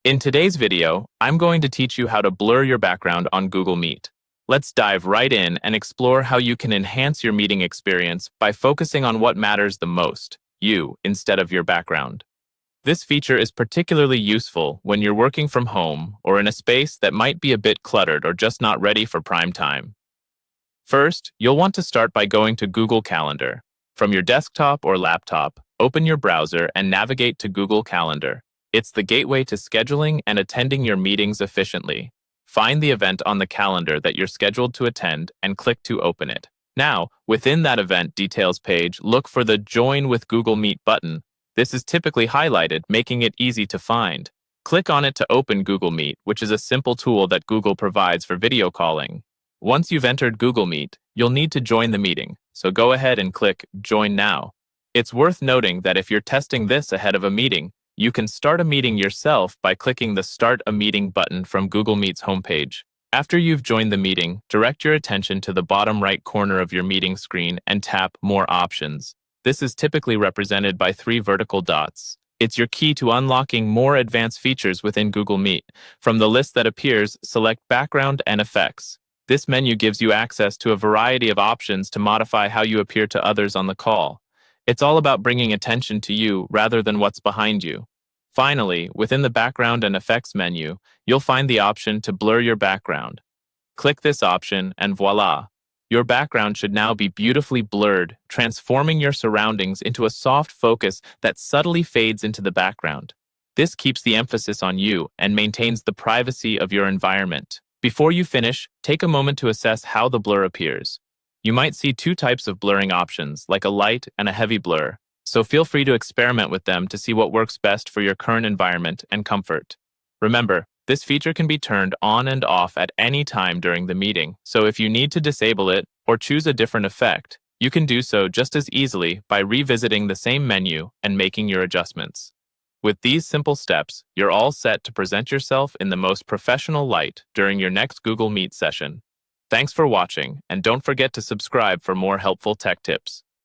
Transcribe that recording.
In today's video, I'm going to teach you how to blur your background on Google Meet. Let's dive right in and explore how you can enhance your meeting experience by focusing on what matters the most, you, instead of your background. This feature is particularly useful when you're working from home or in a space that might be a bit cluttered or just not ready for prime time. First, you'll want to start by going to Google Calendar. From your desktop or laptop, open your browser and navigate to Google Calendar. It's the gateway to scheduling and attending your meetings efficiently. Find the event on the calendar that you're scheduled to attend and click to open it. Now, within that event details page, look for the Join with Google Meet button. This is typically highlighted, making it easy to find. Click on it to open Google Meet, which is a simple tool that Google provides for video calling. Once you've entered Google Meet, you'll need to join the meeting, so go ahead and click Join Now. It's worth noting that if you're testing this ahead of a meeting, you can start a meeting yourself by clicking the Start a Meeting button from Google Meet's homepage. After you've joined the meeting, direct your attention to the bottom right corner of your meeting screen and tap More Options. This is typically represented by 3 vertical dots. It's your key to unlocking more advanced features within Google Meet. From the list that appears, select Background and Effects. This menu gives you access to a variety of options to modify how you appear to others on the call. It's all about bringing attention to you rather than what's behind you. Finally, within the Background and Effects menu, you'll find the option to blur your background. Click this option and voila! Your background should now be beautifully blurred, transforming your surroundings into a soft focus that subtly fades into the background. This keeps the emphasis on you and maintains the privacy of your environment. Before you finish, take a moment to assess how the blur appears. You might see 2 types of blurring options, like a light and a heavy blur, so feel free to experiment with them to see what works best for your current environment and comfort. Remember, this feature can be turned on and off at any time during the meeting, so if you need to disable it or choose a different effect, you can do so just as easily by revisiting the same menu and making your adjustments. With these simple steps, you're all set to present yourself in the most professional light during your next Google Meet session. Thanks for watching, and don't forget to subscribe for more helpful tech tips.